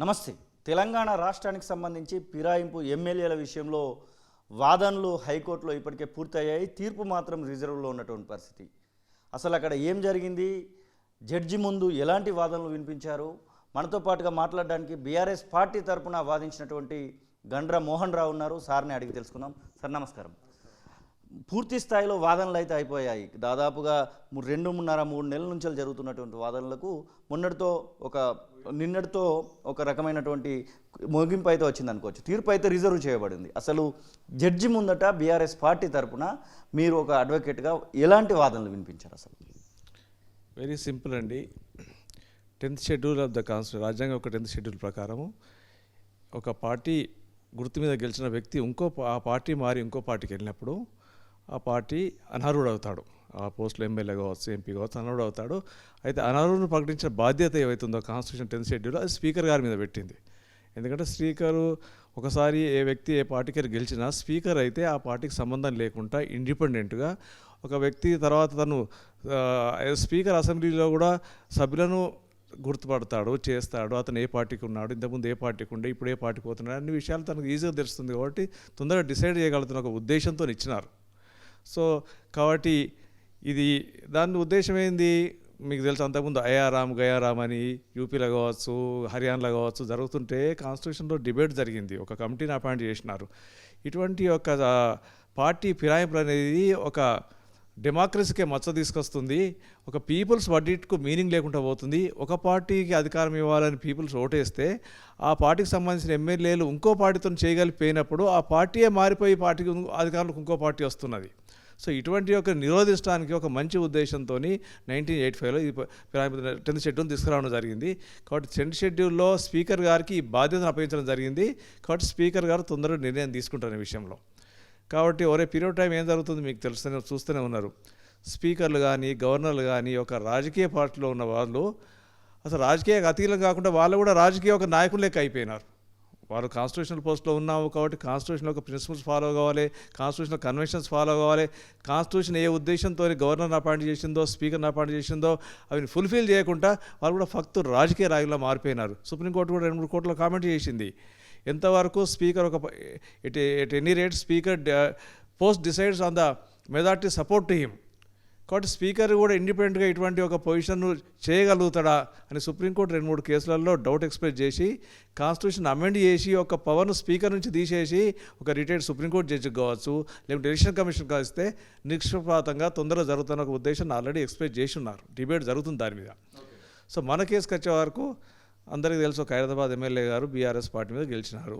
నమస్తే. తెలంగాణ రాష్ట్రానికి సంబంధించి ఫిరాయింపు ఎమ్మెల్యేల విషయంలో వాదనలు హైకోర్టులో ఇప్పటికే పూర్తయ్యాయి. తీర్పు మాత్రం రిజర్వ్లో ఉన్నటువంటి పరిస్థితి. అసలు అక్కడ ఏం జరిగింది, జడ్జి ముందు ఎలాంటి వాదనలు వినిపించారు, మనతో పాటుగా మాట్లాడడానికి బీఆర్ఎస్ పార్టీ తరఫున వాదించినటువంటి గండ్ర మోహన్ రావు ఉన్నారు. సార్ని అడిగి తెలుసుకుందాం. సార్ నమస్కారం. పూర్తి స్థాయిలో వాదనలు అయితే అయిపోయాయి. దాదాపుగా 2.5-3 నెలల నుంచి జరుగుతున్నటువంటి వాదనలకు నిన్నటితో ఒక రకమైనటువంటి ముగింపు అయితే వచ్చింది అనుకోవచ్చు. తీర్పు అయితే రిజర్వ్ చేయబడింది. అసలు జడ్జి ముందట బీఆర్ఎస్ పార్టీ తరఫున మీరు ఒక అడ్వకేట్గా ఎలాంటి వాదనలు వినిపించారు? అసలు వెరీ సింపుల్ అండి. 10th schedule of the constitution, రాజ్యాంగం యొక్క 10th షెడ్యూల్ ప్రకారం ఒక పార్టీ గుర్తు మీద గెలిచిన వ్యక్తి ఆ పార్టీ మారి ఇంకో పార్టీకి వెళ్ళినప్పుడు ఆ పార్టీ అనర్హుడు అవుతాడు. ఆ పోస్టులో ఎమ్మెల్యే కావచ్చు, ఎంపీ కావచ్చు, అనర్హుడు అవుతాడు. అయితే అనర్హులను ప్రకటించిన బాధ్యత ఏవైతుందో కాన్స్టిట్యూషన్ 10th షెడ్యూల్ అది స్పీకర్ గారి మీద పెట్టింది. ఎందుకంటే స్పీకరు ఒకసారి ఏ వ్యక్తి ఏ పార్టీకి గెలిచినా స్పీకర్ అయితే ఆ పార్టీకి సంబంధం లేకుండా ఇండిపెండెంట్గా ఒక వ్యక్తి తర్వాత తను స్పీకర్ అసెంబ్లీలో కూడా సభ్యులను గుర్తుపడతాడు, చేస్తాడు. అతను ఏ పార్టీకి ఉన్నాడు, ఇంతకుముందు ఏ పార్టీకి ఉండే, ఇప్పుడు ఏ పార్టీకి పోతున్నాడు, అన్ని విషయాలు తనకు ఈజీగా తెలుస్తుంది. కాబట్టి తొందరగా డిసైడ్ చేయగలుగుతున్న ఒక ఉద్దేశంతో ఇచ్చినారు. సో కాబట్టి ఇది దాని ఉద్దేశం ఏంది మీకు తెలుసు. అంతకుముందు గయారామ్ అని యూపీలో కావచ్చు, హర్యానాలో కావచ్చు జరుగుతుంటే కాన్స్టిట్యూషన్లో డిబేట్ జరిగింది. ఒక కమిటీని అపాయింట్ చేసినారు. ఇటువంటి ఒక పార్టీ ఫిరాయింపులు అనేది ఒక డెమోక్రసీకే మచ్చ తీసుకొస్తుంది. ఒక పీపుల్స్ వర్డిక్ట్కు మీనింగ్ లేకుండా పోతుంది. ఒక పార్టీకి అధికారం ఇవ్వాలని పీపుల్స్ ఓటేస్తే ఆ పార్టీకి సంబంధించిన ఎమ్మెల్యేలు ఇంకో పార్టీతో చేయగలిగిపోయినప్పుడు ఆ పార్టీయే మారిపోయి పార్టీకి అధికారులకు ఇంకో పార్టీ వస్తున్నది. సో ఇటువంటి ఒక నిరోధించడానికి ఒక మంచి ఉద్దేశంతో 1985లో ఈ 10th షెడ్యూల్ తీసుకురావడం జరిగింది. కాబట్టి 10th షెడ్యూల్లో స్పీకర్ గారికి ఈ బాధ్యతను అప్పగించడం జరిగింది. కాబట్టి స్పీకర్ గారు తొందరగా నిర్ణయం తీసుకుంటారు ఈ విషయంలో. కాబట్టి ఒరే పీరియడ్ టైం ఏం జరుగుతుంది మీకు చూస్తూనే ఉన్నారు. స్పీకర్లు కానీ గవర్నర్లు కానీ ఒక రాజకీయ పార్టీలో ఉన్న వాళ్ళు అసలు రాజకీయ అతీతం కాకుండా వాళ్ళు కూడా రాజకీయ ఒక నాయకులు లెక్క అయిపోయినారు. వారు కాన్స్టిట్యూషనల్ పోస్ట్లో ఉన్నాము కాబట్టి కాన్స్టిట్యూషన్లో ఒక ప్రిన్సిపల్స్ ఫాలో కావాలి, కాన్స్టిట్యూషనల్ కన్వెన్షన్స్ ఫాలో కావాలి. కాన్స్టిట్యూషన్ ఏ ఉద్దేశంతో గవర్నర్ని అపాయింట్ చేసిందో, స్పీకర్ని అపాయింట్ చేసిందో అవి ఫుల్ఫిల్ చేయకుండా వాళ్ళు కూడా ఫక్తు రాజకీయ రాయుల్లో మారిపోయినారు. సుప్రీంకోర్టు కూడా 2-3 కోర్టులో కామెంట్ చేసింది. ఎంతవరకు speaker at any rate speaker post decides on the majority support to him. కాబట్టి స్పీకర్ కూడా ఇండిపెండెంట్గా ఇటువంటి ఒక పొజిషన్ను చేయగలుగుతాడా అని సుప్రీంకోర్టు 2-3 కేసులలో డౌట్ ఎక్స్ప్రెస్ చేసి కాన్స్టిట్యూషన్ అమెండ్ చేసి ఒక పవర్ను స్పీకర్ నుంచి తీసేసి ఒక రిటైర్డ్ సుప్రీంకోర్టు జడ్జికి కావచ్చు, లేకుంటే ఎలక్షన్ కమిషన్ కాస్తే నిష్పక్షపాతంగా తొందరగా జరుగుతున్న ఒక ఉద్దేశాన్ని ఆల్రెడీ ఎక్స్ప్రెస్ చేసి ఉన్నారు. డిబేట్ జరుగుతుంది దాని మీద. సో మన కేసుకి వచ్చే వరకు అందరికీ తెలుసు, ఒక హైదరాబాద్ ఎమ్మెల్యే గారు బీఆర్ఎస్ పార్టీ మీద గెలిచినారు.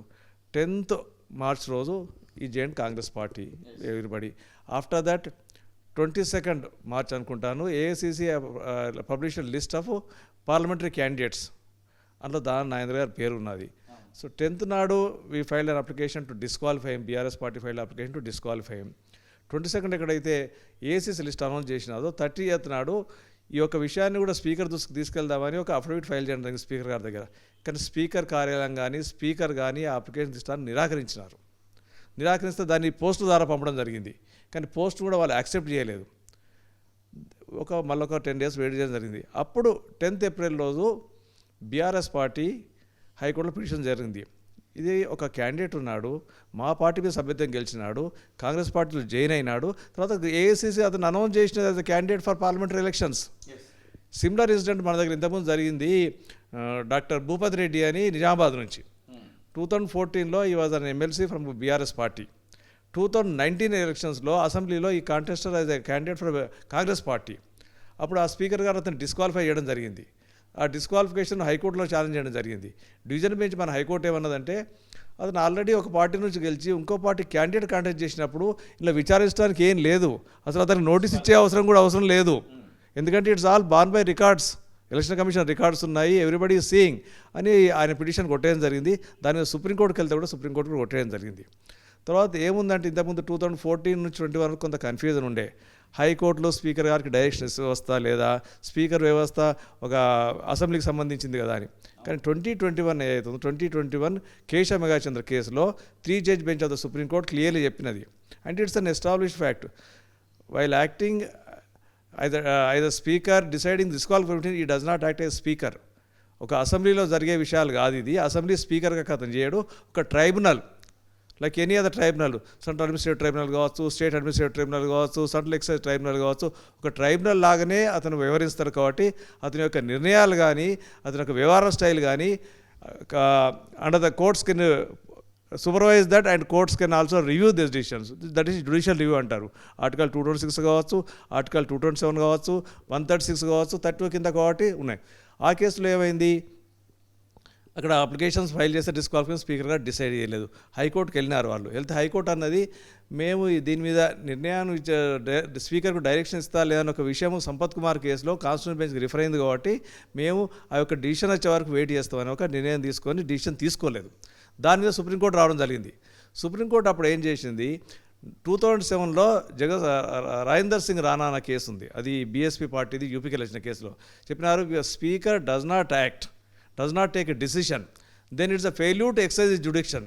10th మార్చ్ రోజు ఈ joint Congress party everybody. After that 22nd March అనుకుంటాను AICC publish list of parliamentary candidates. అందులో దాని నాగేంద్ర గారి పేరు ఉన్నది. సో 10th నాడు we filed an application to disqualify him. BRS party filed application to disqualify him. 22nd ఎక్కడైతే AICC list announce చేసినాదో 30th నాడు ఈ యొక్క విషయాన్ని కూడా స్పీకర్ దృష్టికి తీసుకెళ్దామని ఒక అఫిడవిట్ ఫైల్ చేయడం జరిగింది స్పీకర్ గారి దగ్గర. కానీ స్పీకర్ కార్యాలయం కానీ స్పీకర్ కానీ ఆ అప్లికేషన్ ఇష్టాన్ని నిరాకరించినారు. నిరాకరిస్తే దాన్ని పోస్ట్ ద్వారా పంపడం జరిగింది. కానీ పోస్ట్ కూడా వాళ్ళు యాక్సెప్ట్ చేయలేదు. మళ్ళీ ఒక 10 days వెయిట్ చేయడం జరిగింది. అప్పుడు 10th ఏప్రిల్ రోజు బీఆర్ఎస్ పార్టీ హైకోర్టులో పిటిషన్ జరిగింది. ఇది ఒక క్యాండిడేట్ ఉన్నాడు, మా పార్టీ మీద సభ్యత్వం గెలిచినాడు, కాంగ్రెస్ పార్టీలో జాయిన్ అయినాడు, తర్వాత ఏఐసిసి అతను అనౌన్స్ చేసిన as a candidate for parliamentary elections. Similar incident మన దగ్గర ఇంతకుముందు జరిగింది. డాక్టర్ భూపతి రెడ్డి అని నిజామాబాద్ నుంచి 2014లో ఈ was an MLC from BRS party. 2019 ఎలక్షన్స్లో అసెంబ్లీలో ఈ contester as a candidate for Congress party. అప్పుడు ఆ స్పీకర్ గారు అతను డిస్క్వాలిఫై చేయడం జరిగింది. ఆ డిస్క్వాలిఫికేషన్ హైకోర్టులో ఛాలెంజ్ చేయడం జరిగింది. డివిజన్ బెంచ్ మన హైకోర్టు ఏమన్నదంటే అతను ఆల్రెడీ ఒక పార్టీ నుంచి గెలిచి ఇంకో పార్టీ క్యాండిడేట్ కాంటాక్ట్ చేసినప్పుడు ఇలా విచారించడానికి ఏం లేదు, అసలు అతనికి నోటీస్ ఇచ్చే అవసరం లేదు. ఎందుకంటే it's all borne by records, election commission records ఉన్నాయి, ఎవ్రీబడి ఈజ్ సీయింగ్ అని ఆయన పిటిషన్ కొట్టేయడం జరిగింది. దాని మీద సుప్రీంకోర్టుకి వెళ్తే కూడా సుప్రీంకోర్టు కూడా కొట్టేయడం జరిగింది. తర్వాత ఏముందంటే ఇంతకుముందు 2014 నుంచి 20 వరకు కొంత కన్ఫ్యూజన్ ఉండే. హైకోర్టులో స్పీకర్ గారికి డైరెక్షన్ వ్యవస్థ లేదా స్పీకర్ వ్యవస్థ ఒక అసెంబ్లీకి సంబంధించింది కదా అని. కానీ 2021 ఏదైతుందో 2021 కేశవ మెగాచంద్ర కేసులో 3 judge bench of the Supreme Court clearly చెప్పినది. And it's an established fact. While acting either speaker deciding disqualification, he does not act as speaker. ఒక అసెంబ్లీలో జరిగే విషయాలు కాదు ఇది. అసెంబ్లీ స్పీకర్గా కథం చేయడు, ఒక tribunal like any other tribunal, central administrative tribunal కావచ్చు, స్టేట్ అడ్మినిస్ట్రేటివ్ ట్రైబ్యునల్ కావచ్చు, సెంట్రల్ ఎక్సైజ్ ట్రైబ్యునల్ కావచ్చు, ఒక ట్రైబ్యునల్ లాగానే అతను వ్యవహరిస్తారు. కాబట్టి అతని యొక్క నిర్ణయాలు కానీ అతని యొక్క వ్యవహార స్టైల్ కానీ under the courts can supervise that and courts can also review this decisions. That is judicial review అంటారు. ఆర్టికల్ 226 కావచ్చు, ఆర్టికల్ 227 కావచ్చు, 136 కావచ్చు, 32 కింద కాబట్టి ఉన్నాయి. ఆ కేసులో ఏమైంది, అక్కడ అప్లికేషన్స్ ఫైల్ చేస్తే డిస్క్వాలిఫికేషన్ స్పీకర్గా డిసైడ్ చేయలేదు. హైకోర్టుకి వెళ్ళినారు వాళ్ళు. వెళ్తే హైకోర్టు అన్నది మేము దీని మీద నిర్ణయాన్ని స్పీకర్కు డైరెక్షన్ ఇస్తా లేదని ఒక విషయం సంపత్ కుమార్ కేసులో కాన్స్టిట్యూషన్ బెంచ్కి రిఫర్ అయింది కాబట్టి మేము ఆ యొక్క డిసిషన్ వచ్చే వరకు వెయిట్ చేస్తామని ఒక నిర్ణయం తీసుకొని డిసిషన్ తీసుకోలేదు. దాని మీద సుప్రీంకోర్టు రావడం జరిగింది. సుప్రీంకోర్టు అప్పుడు ఏం చేసింది, 2007లో రాజేందర్ సింగ్ రాణా అన్న కేసు ఉంది, అది బీఎస్పీ పార్టీది, యూపీకి వెళ్ళిన కేసులో చెప్పినారు, speaker does not take a decision, then it's a failure to exercise jurisdiction.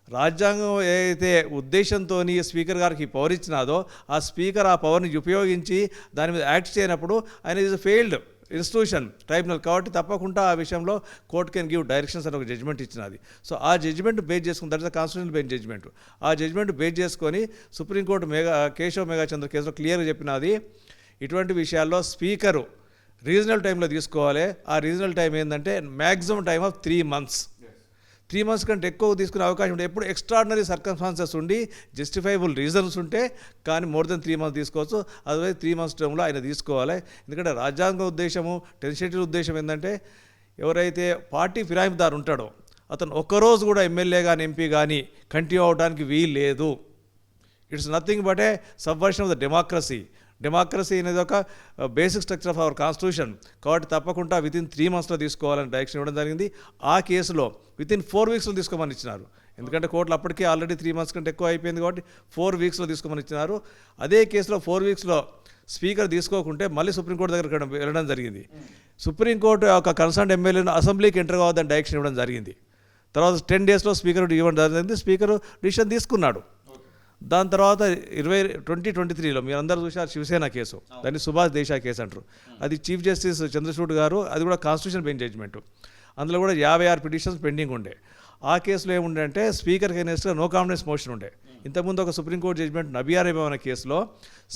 రాజ్యాంగం ఏదైతే ఉద్దేశంతో స్పీకర్ గారికి పవర్ ఇచ్చినాదో ఆ స్పీకర్ ఆ పవర్ని ఉపయోగించి దాని మీద యాక్ట్ చేయనప్పుడు ఆయన is a failed institution tribunal. కాబట్టి తప్పకుండా ఆ విషయంలో కోర్ట్ కెన్ గివ్ డైరెక్షన్స్ అని ఒక జడ్జ్మెంట్ ఇచ్చినది. సో ఆ జడ్జ్మెంట్ బేస్ చేసుకుని, that is the constitutional bench judgement. ఆ జడ్జ్మెంట్ బేస్ చేసుకొని సుప్రీంకోర్టు కేశవ్ మేఘాచంద్ర కేసులో క్లియర్గా చెప్పినది, ఇటువంటి విషయాల్లో స్పీకరు రీజనల్ టైంలో తీసుకోవాలి. ఆ రీజనల్ టైం ఏంటంటే maximum time of 3 months. 3 months కంటే ఎక్కువ తీసుకునే అవకాశం ఉంటే, ఎప్పుడు ఎక్స్ట్రాడినరీ సర్కమ్స్టాన్సెస్ ఉండి జస్టిఫైబుల్ రీజన్స్ ఉంటే కానీ మోర్ దెన్ 3 months తీసుకోవచ్చు. అదే 3 months టైంలో ఆయన తీసుకోవాలి. ఎందుకంటే రాజ్యాంగ ఉద్దేశము, 10th షెడ్యూల్ ఉద్దేశం ఏంటంటే ఎవరైతే పార్టీ ఫిరాయింపుదారు ఉంటాడో అతను ఒక్కరోజు కూడా ఎమ్మెల్యే కానీ ఎంపీ కానీ కంటిన్యూ అవడానికి వీలు లేదు. It's nothing but A Subversion of the democracy అనేది ఒక basic structure of our constitution. కాబట్టి తప్పకుండా వితిన్ 3 monthsలో తీసుకోవాలని డైరెక్షన్ ఇవ్వడం జరిగింది. ఆ కేసులో వితిన్ 4 weeksలో తీసుకోమని ఇచ్చినారు. ఎందుకంటే కోర్టులు అప్పటికే ఆల్రెడీ 3 months కంటే ఎక్కువ అయిపోయింది కాబట్టి 4 weeksలో తీసుకోమని ఇచ్చినారు. అదే కేసులో 4 weeksలో స్పీకర్ తీసుకోకుంటే మళ్ళీ సుప్రీంకోర్టు దగ్గర వెళ్ళడం జరిగింది. సుప్రీంకోర్టు ఒక కన్సర్న్ ఎమ్మెల్యేను అసెంబ్లీకి ఎంటర్ కావద్దని డైరెక్షన్ ఇవ్వడం జరిగింది. తర్వాత 10 daysలో స్పీకర్ ఇవ్వడం జరిగింది. స్పీకర్ డిసిషన్ తీసుకున్నాడు. దాని తర్వాత 2023లో మీరు అందరూ చూశారు శివసేన కేసు, దాన్ని సుభాష్ దేశాయ్ కేసు అంటారు. అది చీఫ్ జస్టిస్ చంద్రచూడ్ గారు, అది కూడా కాన్స్టిట్యూషన్ బెంచ్ జడ్జ్మెంట్. అందులో కూడా 56 పిటిషన్స్ పెండింగ్ ఉండే. ఆ కేసులో ఏముండే అంటే స్పీకర్కి అగెన్స్ట్గా నో కాన్ఫిడెన్స్ మోషన్ ఉండే. ఇంతకుముందు ఒక సుప్రీంకోర్టు జడ్జ్మెంట్ నబియా రేబా అనే కేసులో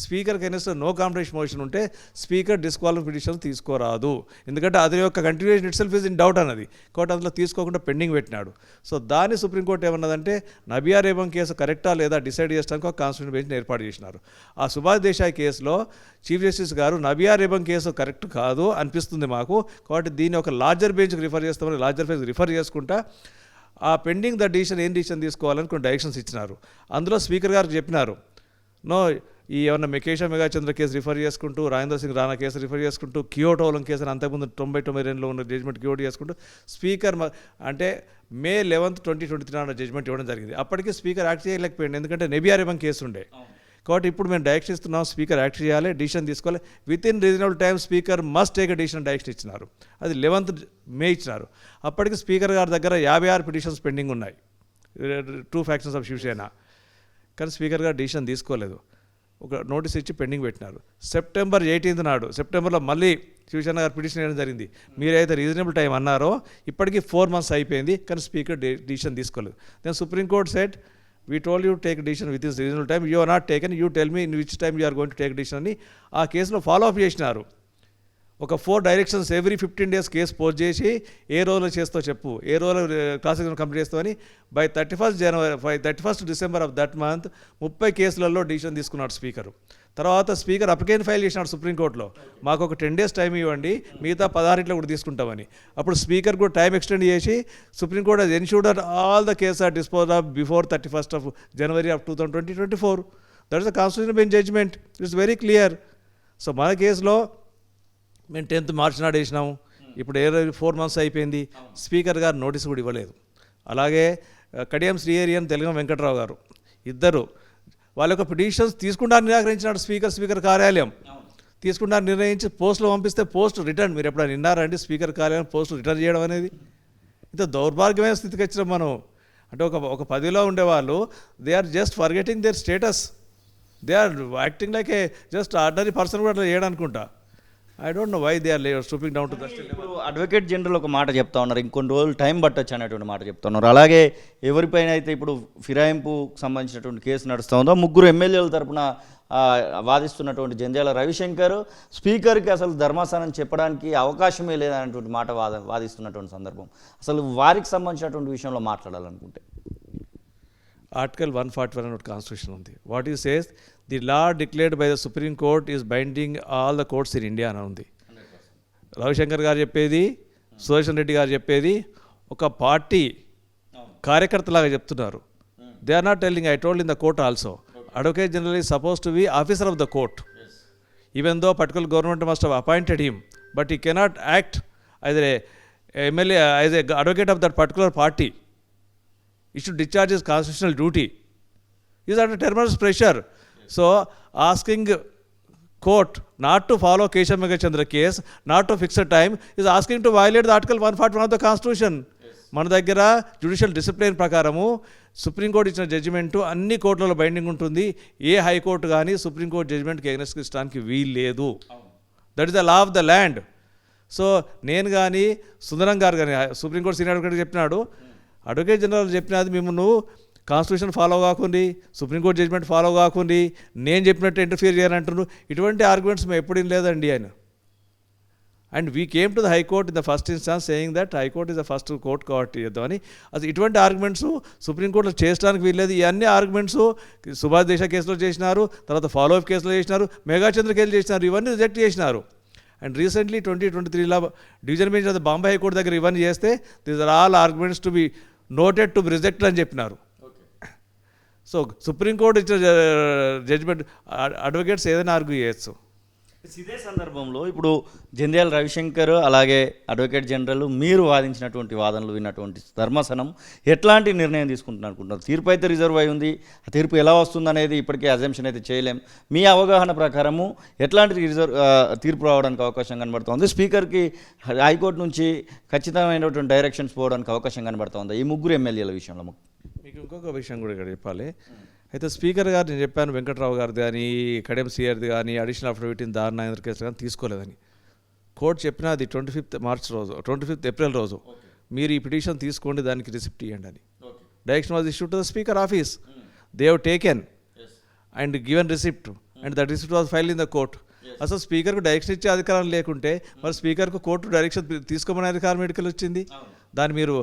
స్పీకర్కి అగెన్స్ట్గా నో కాన్ఫిడెన్స్ మోషన్ ఉంటే స్పీకర్ డిస్క్వాలిఫికేషన్ పిటిషన్ తీసుకోరాదు. ఎందుకంటే అది యొక్క continuation it self is in doubt అన్నది. కాబట్టి అందులో తీసుకోకుండా పెండింగ్ పెట్టినాడు. సో దాన్ని సుప్రీంకోర్టు ఏమన్నదంటే నబియా రేబం కేసు కరెక్టా లేదా డిసైడ్ చేయడానికి ఒక కాన్స్టిట్యూషన్ బెంచ్ని ఏర్పాటు చేసినారు. ఆ సుభాష్ దేశాయ్ కేసులో చీఫ్ జస్టిస్ గారు నబియా రేబం కేసు కరెక్ట్ కాదు అనిపిస్తుంది మాకు, కాబట్టి దీన్ని ఒక లార్జర్ బెంచ్కి రిఫర్ చేస్తామని లార్జర్ బెంచ్ రిఫర్ చేసుకుంటా ఆ పెండింగ్ ద డిసిషన్ ఏం డిసిషన్ తీసుకోవాలని కొన్ని డైరెక్షన్స్ ఇచ్చినారు. అందులో స్పీకర్ గారికి చెప్పినారు, నో ఈ ఏమన్నా కేశవ్ మేఘాచంద్ర కేసు రిఫర్ చేసుకుంటూ, రాజేంద్ర సింగ్ రాణా కేసు రిఫర్ చేసుకుంటూ, కియోటోలం కేసు అంతకుముందు 99 ఉన్న జడ్జ్మెంట్ కియోటో చేసుకుంటూ స్పీకర్ అంటే May 11th, 2023 అన్న జడ్జ్మెంట్ ఇవ్వడం జరిగింది. అప్పటికి స్పీకర్ యాక్ట్ చేయలేకపోయింది, ఎందుకంటే నబియా రేబం కేసు ఉండే. కాబట్టి ఇప్పుడు మేము డైరెక్షన్ ఇస్తున్నాం, స్పీకర్ యాక్ట్ చేయాలి, డిసిషన్ తీసుకోవాలి, with in reasonable time speaker must take a decision direction ఇచ్చినారు. అది 11th May ఇచ్చినారు. అప్పటికి స్పీకర్ గారి దగ్గర 56 పిటిషన్స్ పెండింగ్ ఉన్నాయి, 2 factions ఆఫ్ శివసేన. కానీ స్పీకర్ గారు డిసిషన్ తీసుకోలేదు, ఒక నోటీస్ ఇచ్చి పెండింగ్ పెట్టినారు. September 18th నాడు, సెప్టెంబర్లో మళ్ళీ శివసేన గారు పిటిషన్ వేయడం జరిగింది. మీరైతే రీజనబుల్ టైం అన్నారో ఇప్పటికీ 4 months అయిపోయింది, కానీ స్పీకర్ డిసిషన్ తీసుకోలేదు. Then supreme court said, we told you to take decision with this reasonable time, you are not taken, you tell me in which time you are going to take decision అని ఆ కేసులో follow up చేసినారు. ఒక 4 directions every 15 days case post చేసి ఏ రోజులో చేస్తావు చెప్పు, ఏ రోజులో క్లాస్ ఎగ్జామ్ కంప్లీట్ చేస్తామని by 31st December of that month 30 కేసులలో డిసిషన్ తీసుకున్నాడు స్పీకరు. తర్వాత స్పీకర్ అప్లికేషన్ ఫైల్ చేసినాడు సుప్రీంకోర్టులో, మాకు ఒక 10 days టైం ఇవ్వండి, మిగతా 16 కూడా తీసుకుంటామని. అప్పుడు స్పీకర్ కూడా టైం ఎక్స్టెండ్ చేసి supreme court has ensured that all the cases are disposed of before 31st of January of 2024. That is the constitutional bench judgment. It's very clear. So మన కేసులో మేము 10th March నాడు వేసినాము, ఇప్పుడు 4 months అయిపోయింది, speaker గారు notice కూడా ఇవ్వలేదు. అలాగే కడియం శ్రీహరి అని తెలుగు వెంకట్రావు గారు ఇద్దరు వాళ్ళ యొక్క పిటిషన్స్ తీసుకుంటా నిరాకరించినాడు స్పీకర్ కార్యాలయం. తీసుకుంటా నిర్ణయించి పోస్టులో పంపిస్తే పోస్ట్ రిటర్న్, మీరు ఎప్పుడైనా విన్నారండి స్పీకర్ కార్యాలయం పోస్ట్ రిటర్న్ చేయడం అనేది? ఇంత దౌర్భాగ్యమైన స్థితికి వచ్చినాం మనం. అంటే ఒక పదవిలో ఉండేవాళ్ళు they are just forgetting their status, they are acting like a just ordinary person కూడా అట్లా చేయడం అనుకుంటా. I don't know why they are stooping down to the level. ఇప్పుడు అడ్వకేట్ జనరల్ ఒక మాట చెప్తా ఉన్నారు, ఇంకొన్ని రోజులు టైం పట్టొచ్చు అనేటువంటి మాట చెప్తా ఉన్నారు. అలాగే ఎవరిపైన అయితే ఇప్పుడు ఫిరాయింపుకు సంబంధించినటువంటి కేసు నడుస్తూ ఉందో ముగ్గురు ఎమ్మెల్యేల తరపున వాదిస్తున్నటువంటి జంధ్యాల రవిశంకర్ స్పీకర్కి అసలు ధర్మాసనం చెప్పడానికి అవకాశమే లేదనేటువంటి మాట వాదిస్తున్నటువంటి సందర్భం. అసలు వారికి సంబంధించినటువంటి విషయంలో మాట్లాడాలనుకుంటే Article 141 of Constitution ఉంది. What it says, the law declared by the Supreme Court is binding all the courts in India అని ఉంది. రవిశంకర్ గారు చెప్పేది, సుదర్శన్ రెడ్డి గారు చెప్పేది ఒక పార్టీ కార్యకర్తలాగా చెప్తున్నారు. They are not telling, I told in the court also, advocate general is suppose to be officer of the court. Even though particular government must have appointed him, but he cannot act as a MLA, as a advocate of that particular party. He should discharge his constitutional duty. He is under tremendous pressure. So, asking court not to follow Keshav Megachandra case, not to fix a time, is asking to violate the Article 141 of the Constitution. మన దగ్గర judicial discipline ప్రకారము Supreme Court ఇచ్చిన judgement అన్ని కోర్టులలో binding ఉంటుంది. ఏ High Court కానీ Supreme Court జడ్జిమెంట్కి ఎగ్నెస్ట్ ఇచ్చడానికి వీలు లేదు. That is the law of the land. So నేను కానీ సుందరం గారు కానీ సుప్రీంకోర్టు సీనియర్ అడ్వకేట్ చెప్పినాడు, అడ్వకేట్ జనరల్ చెప్పినది మేము నువ్వు కాన్స్టిట్యూషన్ ఫాలో కాకుండి, సుప్రీంకోర్టు జడ్జిమెంట్ ఫాలో కాకుండి నేను చెప్పినట్టు ఇంటర్ఫియర్ చేయాలంటున్నాను. ఇటువంటి ఆర్గ్యుమెంట్స్ మేము ఎప్పుడు లేదండి ఆయన. And we came to the high court in the first instance saying that high court is the first court కాబట్టి చేద్దామని. అసలు ఇటువంటి ఆర్గ్యుమెంట్స్ సుప్రీంకోర్టులో చేయడానికి వీల్లేదు. ఈ అన్ని ఆర్గ్యుమెంట్స్ సుభాష్ దేశ కేసులో చేసినారు, తర్వాత ఫాలో అప్ కేసులో చేసినారు, మెగాచంద్ర కేసులు చేసినారు, ఇవన్నీ రిజెక్ట్ చేసినారు. అండ్ రీసెంట్లీ 2023లో division bench of the Bombay High Court దగ్గర ఇవన్నీ చేస్తే these are all arguments to be noted to be rejected అని చెప్పినారు. సో సుప్రీంకోర్టు ఇచ్చిన జడ్జిమెంట్ అడ్వకేట్స్ ఏదైనా ఆర్గ్యూ చేయొచ్చు. ఇదే సందర్భంలో ఇప్పుడు జంధ్యాల రవిశంకర్ అలాగే అడ్వకేట్ జనరల్ మీరు వాదించినటువంటి వాదనలు విన్నటువంటి ధర్మాసనం ఎట్లాంటి నిర్ణయం తీసుకుంటున్నారు అనుకుంటున్నారు? తీర్పు అయితే రిజర్వ్ అయి ఉంది, ఆ తీర్పు ఎలా వస్తుంది అనేది ఇప్పటికే అజంప్షన్ అయితే చేయలేం. మీ అవగాహన ప్రకారము ఎట్లాంటి తీర్పు రావడానికి అవకాశం కనబడుతుంది? స్పీకర్కి హైకోర్టు నుంచి ఖచ్చితమైనటువంటి డైరెక్షన్స్ పోవడానికి అవకాశం కనబడుతుంది ఈ ముగ్గురు ఎమ్మెల్యేల విషయంలో. మీకు ఇంకొక విషయం కూడా ఇక్కడ చెప్పాలి. అయితే స్పీకర్ గారు నేను చెప్పాను వెంకట్రావు గారిది కానీ కడెం సిఆర్ది కానీ అడిషనల్ అఫిడవిట్ ఇన్ దార్ నాగేంద్ర కేసు కానీ తీసుకోలేదని కోర్టు చెప్పిన అది 25th ఏప్రిల్ రోజు మీరు ఈ పిటిషన్ తీసుకోండి, దానికి రిసిప్ట్ ఇవ్వండి అని. Direction was issued to the speaker office. They have taken and given receipt and that receipt was filed in the court. అసలు స్పీకర్కు డైరెక్షన్ ఇచ్చే అధికారం లేకుంటే మరి స్పీకర్కు కోర్టు డైరెక్షన్ తీసుకోమనే అధికారం ఎన్నికలు వచ్చింది. దాన్ని మీరు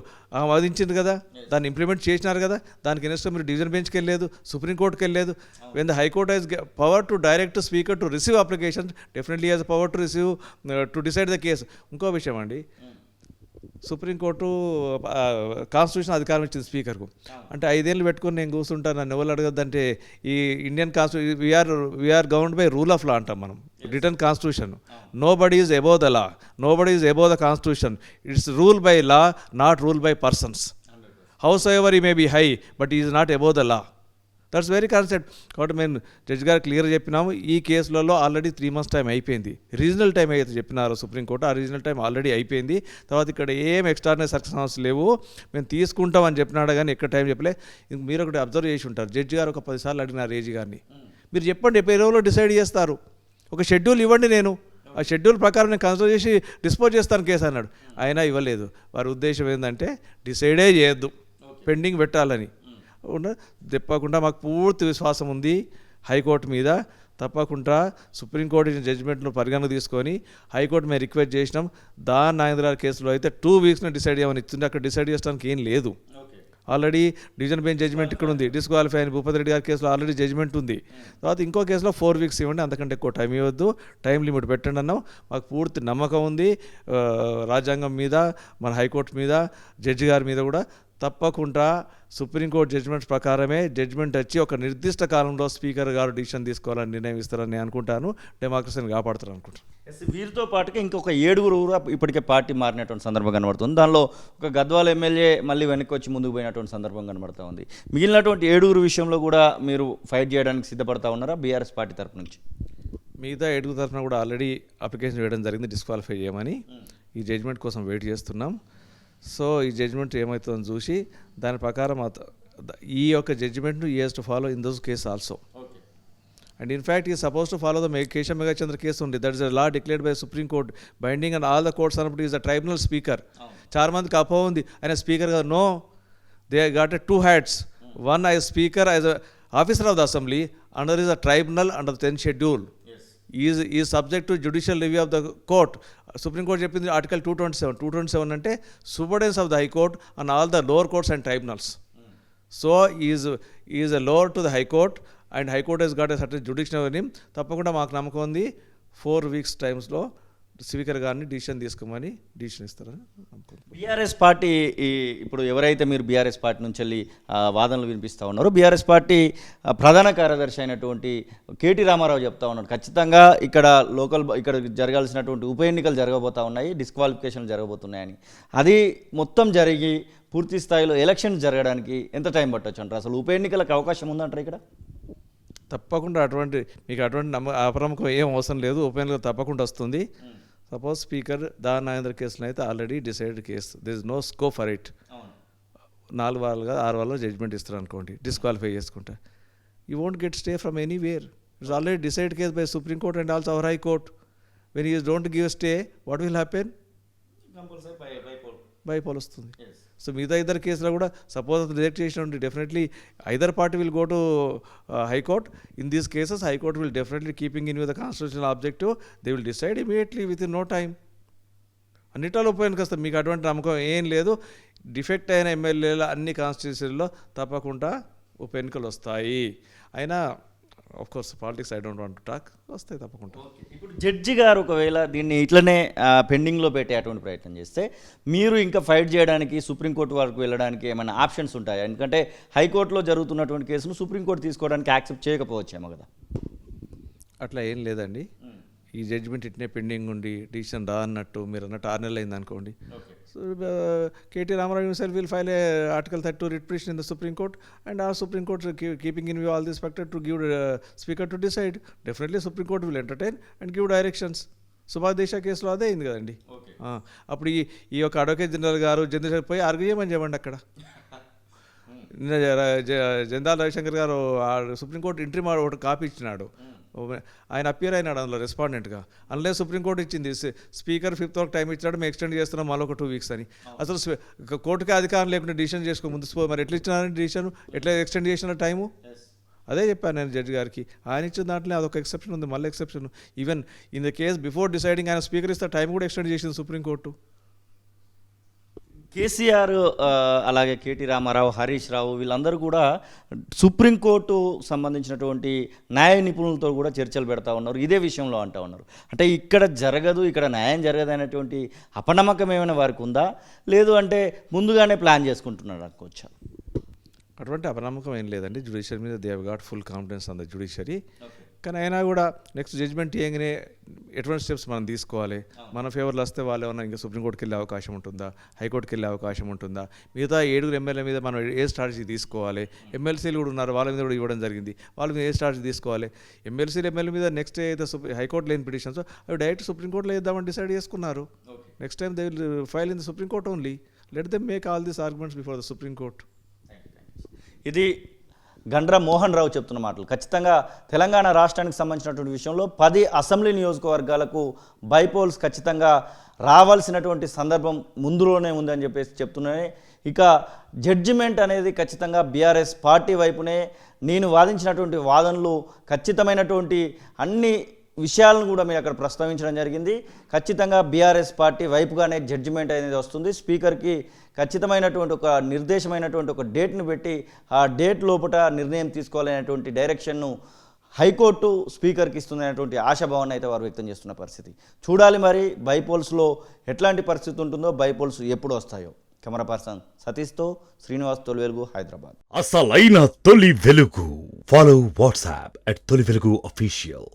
వాదించింది కదా, దాన్ని ఇంప్లిమెంట్ చేసినారు కదా, దానికి నెక్స్ట్ మీరు డివిజన్ బెంచ్కి వెళ్ళలేదు, సుప్రీంకోర్టుకి వెళ్ళలేదు. When the high court has power to direct speaker to receive application, definitely has power to receive to decide the case. ఇంకో విషయం అండి, సుప్రీంకోర్టు కాన్స్టిట్యూషన్ అధికారం ఇచ్చింది స్పీకర్కు. అంటే 5 ఏళ్ళు పెట్టుకొని నేను కూర్చుంటాను, నన్ను ఎవరు అడగద్దంటే ఈ Indian constitution we are governed by rule of law అంటాం మనం, return constitution. Nobody is above the law, nobody is above the constitution. It's rule by law, not rule by persons. Howsoever he may be high but is not above the law. That's very concept. కాబట్టి మేము judge గారు క్లియర్గా చెప్పినాము, ఈ కేసులలో already 3 months time అయిపోయింది. Regional time అయితే చెప్పినారు సుప్రీంకోర్టు, ఆ రీజనల్ టైం ఆల్రెడీ అయిపోయింది. తర్వాత ఇక్కడ ఏం ఎక్స్ట్రాడినరీ సర్కమ్స్టాన్సెస్ లేవు, మేము తీసుకుంటామని చెప్పినాడు కానీ ఎక్కడ టైం చెప్పలే. మీరు ఒకటి అబ్జర్వ్ చేసి ఉంటారు, జడ్జి గారు ఒక 10 సార్లు అడిగినారు ఏజీ గారిని, మీరు చెప్పండి ఎప్పుడు రోజులో డిసైడ్ చేస్తారు, ఒక షెడ్యూల్ ఇవ్వండి, నేను ఆ షెడ్యూల్ ప్రకారం నేను కన్సిడర్ చేసి డిస్పోజ్ చేస్తాను కేసు అన్నాడు. అయినా ఇవ్వలేదు. వారి ఉద్దేశం ఏంటంటే డిసైడే చేయొద్దు, పెండింగ్ పెట్టాలని. తప్పకుండా మాకు పూర్తి విశ్వాసం ఉంది హైకోర్టు మీద. తప్పకుండా సుప్రీంకోర్టు ఇచ్చిన జడ్జిమెంట్ను పరిగణన తీసుకొని హైకోర్టు మేము రిక్వెస్ట్ చేసినాం. దాని నాగేంద్ర కేసులో అయితే 2 weeks డిసైడ్ చేయమని ఇచ్చింది. అక్కడ డిసైడ్ చేయడానికి ఏం లేదు. ఆల్రెడీ డివిజన్ బెంచ్ జడ్జిమెంట్ ఇక్కడ ఉంది. డిస్క్వాలిఫై అయిన భూపతి రెడ్డి గారి కేసులో ఆల్రెడీ జడ్జిమెంట్ ఉంది. తర్వాత ఇంకో కేసులో 4 weeks ఇవ్వండి, అంతకంటే ఎక్కువ టైం ఇవ్వద్దు, టైం లిమిట్ పెట్టండి అన్నాం. మాకు పూర్తి నమ్మకం ఉంది రాజ్యాంగం మీద, మన హైకోర్టు మీద, జడ్జి గారి మీద కూడా. తప్పకుండా సుప్రీంకోర్టు జడ్జిమెంట్స్ ప్రకారమే జడ్జిమెంట్ వచ్చి ఒక నిర్దిష్ట కాలంలో స్పీకర్ గారు డిసిషన్ తీసుకోవాలని నిర్ణయం ఇస్తారని అనుకుంటాను. డెమోక్రసీని కాపాడుతారు అనుకుంటాను. వీరితో పాటుగా ఇంకొక 7 కూడా ఇప్పటికే పార్టీ మారినటువంటి సందర్భం కనబడుతుంది. దానిలో ఒక గద్వాల ఎమ్మెల్యే మళ్ళీ వెనక్కి వచ్చి ముందుకు పోయినటువంటి సందర్భం కనబడుతూ ఉంది. మిగిలినటువంటి 7 విషయంలో కూడా మీరు ఫైట్ చేయడానికి సిద్ధపడతా ఉన్నారా బీఆర్ఎస్ పార్టీ తరఫు నుంచి? మిగతా 7 తరఫున కూడా ఆల్రెడీ అప్లికేషన్ వేయడం జరిగింది డిస్క్వాలిఫై చేయమని. ఈ జడ్జిమెంట్ కోసం వెయిట్ చేస్తున్నాం. సో ఈ జడ్జిమెంట్ ఏమవుతుందని చూసి దాని ప్రకారం ఈ యొక్క జడ్జిమెంట్ను is to follow in those case also. And in fact, he is supposed to follow the Keshav Megachandra case only. That is a law declared by Supreme Court, binding on all the courts. He is a tribunal speaker. Charmanth Kappa undi. And a speaker goes, no, they got two hats. One as speaker, as a officer of the assembly. Another is a tribunal under the 10th schedule. He is subject to judicial review of the court. Supreme Court చెప్పింది article 227 అంటే superintendence of the high court and all the lower courts and tribunals. So is a lower to the high court and high court has got a certain judicial name. తప్పకుండా మాకు నమ్మకం ఉంది 4 weeks టైమ్స్లో speaker గారిని decision తీసుకోమని decision ఇస్తారని అనుకుంటున్నాను. BRS party ఇప్పుడు ఎవరైతే మీరు బీఆర్ఎస్ పార్టీ నుంచి వెళ్ళి వాదనలు వినిపిస్తూ ఉన్నారో, బీఆర్ఎస్ పార్టీ ప్రధాన కార్యదర్శి అయినటువంటి కేటీ రామారావు చెప్తా ఉన్నాడు ఖచ్చితంగా ఇక్కడ జరగాల్సినటువంటి ఉప ఎన్నికలు జరగబోతూ ఉన్నాయి, డిస్క్వాలిఫికేషన్లు జరగబోతున్నాయని. అది మొత్తం జరిగి పూర్తి స్థాయిలో ఎలక్షన్ జరగడానికి ఎంత టైం పట్టొచ్చు అంటారు? అసలు ఉప ఎన్నికలకు అవకాశం ఉందంటారు ఇక్కడ? తప్పకుండా మీకు అటువంటి అప్రమకం ఏం అవసరం లేదు. ఉప ఎన్నిక తప్పకుండా వస్తుంది. సపోజ్ స్పీకర్ దాని నాగేంద్ర కేసులో అయితే already decided case, there is no scope for it. 4 వారాలుగా 6 వారాల్లో జడ్జ్మెంట్ ఇస్తారు అనుకోండి, డిస్క్వాలిఫై చేసుకుంటా. You won't get stay from anywhere. It's already decide case by supreme court and also our high court. When you don't give stay, what will happen? Bypoll వస్తుంది. So మిగతా ఇద్దరు కేసులో కూడా సపోజ్ రిజెక్ట్ చేసిన definitely either party will go to high court. In these cases high court will definitely keeping in with the constitutional objective, they will decide immediately within no time. అన్నిటాలు ఉప ఎన్నిక వస్తుంది. మీకు అటువంటి నమ్మకం ఏం లేదు. డిఫెక్ట్ అయిన ఎమ్మెల్యేల అన్ని కాన్స్టిట్యూన్సీల్లో తప్పకుండా ఉప ఎన్నికలు వస్తాయి. అయినా of course politics I don't want to talk, వస్తాయి తప్పకుండా. ఇప్పుడు జడ్జి గారు ఒకవేళ దీన్ని ఇట్లనే పెండింగ్లో పెట్టేటువంటి ప్రయత్నం చేస్తే మీరు ఇంకా ఫైట్ చేయడానికి సుప్రీంకోర్టు వరకు వెళ్ళడానికి ఏమైనా ఆప్షన్స్ ఉంటాయా? ఎందుకంటే హైకోర్టులో జరుగుతున్నటువంటి కేసును సుప్రీంకోర్టు తీసుకోవడానికి యాక్సెప్ట్ చేయకపోవచ్చేమో కదా. అట్లా ఏం లేదండి. ఈ జడ్జిమెంట్ ఇట్నే పెండింగ్ ఉండి డిసిషన్ రా అన్నట్టు మీరు అన్నట్టు 6 నెలలు అయింది అనుకోండి. So KT Rama Rao himself will file a Article 32 writ petition in the Supreme Court and ask Supreme Court keeping in view all this factor to give Speaker to decide. Definitely Supreme Court will entertain and give directions. Subhash Desai కేసులో అదే అయింది కదండి. అప్పుడు ఈ యొక్క advocate general గారు general పోయి argue చేయమని చెప్పండి అక్కడ. జందాల్ రవిశంకర్ గారు సుప్రీంకోర్టు ఇంట్రీ ఒకటి కాపీ ఇచ్చినాడు, ఆయన అపియర్ అయినాడు అందులో రెస్పాండెంట్గా. అందులో సుప్రీంకోర్టు ఇచ్చింది స్పీకర్ 5th వరకు టైం ఇచ్చినాడు, మేము ఎక్స్టెండ్ చేస్తున్నాం మళ్ళీ ఒక 2 weeks అని. అసలు కోర్టుకి అధికారం లేకుండా డిసిషన్ చేసుకో ముందు మరి ఎట్లా ఇచ్చినారని డిసిషన్, ఎట్లా ఎక్స్టెండ్ చేసిన టైము అదే చెప్పాను నేను జడ్జి గారికి. ఆయన ఇచ్చిన దాంట్లో అదొక ఎక్సెప్షన్ ఉంది, మళ్ళీ exception. Even in the case before deciding ఆయన స్పీకర్ ఇస్తే టైం కూడా ఎక్స్టెండ్ చేసింది సుప్రీంకోర్టు. కేసీఆర్ అలాగే కేటీ రామారావు, హరీష్ రావు వీళ్ళందరూ కూడా సుప్రీంకోర్టు సంబంధించినటువంటి న్యాయ నిపుణులతో కూడా చర్చలు పెడతా ఉన్నారు, ఇదే విషయంలో అంటూ ఉన్నారు. అంటే ఇక్కడ జరగదు, ఇక్కడ న్యాయం జరగదు అనేటువంటి అపనమ్మకం ఏమైనా వారికి ఉందా, లేదు అంటే ముందుగానే ప్లాన్ చేసుకుంటున్నారు అనుకోవచ్చా? అటువంటి అపనమ్మకం ఏం లేదండి. జ్యుడిషియరీ మీద they have got full confidence on the judiciary. కానీ అయినా కూడా నెక్స్ట్ జడ్జ్మెంట్ ఇవ్వగానే ఎటువంటి స్టెప్స్ మనం తీసుకోవాలి, మన ఫేవర్లో వస్తే వాళ్ళు ఏమన్నా ఇంకా సుప్రీంకోర్టుకి వెళ్ళే అవకాశం ఉంటుందా, హైకోర్టుకి వెళ్ళే అవకాశం ఉంటుందా, మిగతా 7 ఎమ్మెల్యే మీద మనం ఏ స్ట్రాటజీ తీసుకోవాలి, ఎమ్మెల్సీలు కూడా ఉన్నారు వాళ్ళ మీద కూడా ఇవ్వడం జరిగింది, వాళ్ళ మీద ఏ స్ట్రాటజీ తీసుకోవాలి, ఎమ్మెల్యే మీద నెక్స్ట్ అయితే హైకోర్టు లేని పిటిషన్స్ అవి డైరెక్ట్ సుప్రీంకోర్టులో వేద్దామని డిసైడ్ చేసుకున్నారు. Next time they will file in the Supreme Court only. Let them make all these arguments before the Supreme Court. ఇది గండ్ర మోహన్ రావు చెప్తున్న మాటలు. ఖచ్చితంగా తెలంగాణ రాష్ట్రానికి సంబంధించినటువంటి విషయంలో 10 అసెంబ్లీ నియోజకవర్గాలకు బైపోల్స్ ఖచ్చితంగా రావాల్సినటువంటి సందర్భం ముందులోనే ఉందని చెప్పేసి చెప్తున్నానే. ఇక జడ్జిమెంట్ అనేది ఖచ్చితంగా బీఆర్ఎస్ పార్టీ వైపునే, నేను వాదించినటువంటి వాదనలు ఖచ్చితమైనటువంటి అన్ని విషయాలను కూడా మీరు అక్కడ ప్రస్తావించడం జరిగింది. ఖచ్చితంగా బీఆర్ఎస్ పార్టీ వైపుగానే జడ్జిమెంట్ అనేది వస్తుంది. స్పీకర్కి ఖచ్చితమైనటువంటి ఒక నిర్దేశమైనటువంటి ఒక డేట్ను పెట్టి ఆ డేట్ లోపల నిర్ణయం తీసుకోవాలనేటువంటి డైరెక్షన్ను హైకోర్టు స్పీకర్కి ఇస్తుందనేటువంటి ఆశాభావాన్ని అయితే వారు వ్యక్తం చేస్తున్న పరిస్థితి. చూడాలి మరి బైపోల్స్లో ఎట్లాంటి పరిస్థితి ఉంటుందో, బైపోల్స్ ఎప్పుడు వస్తాయో. కెమెరా పర్సన్ సతీష్తో శ్రీనివాస్, తొలి వెలుగు, హైదరాబాద్. అసలైన తొలి వెలుగు. ఫాలో వాట్సాప్ @తొలి వెలుగు official.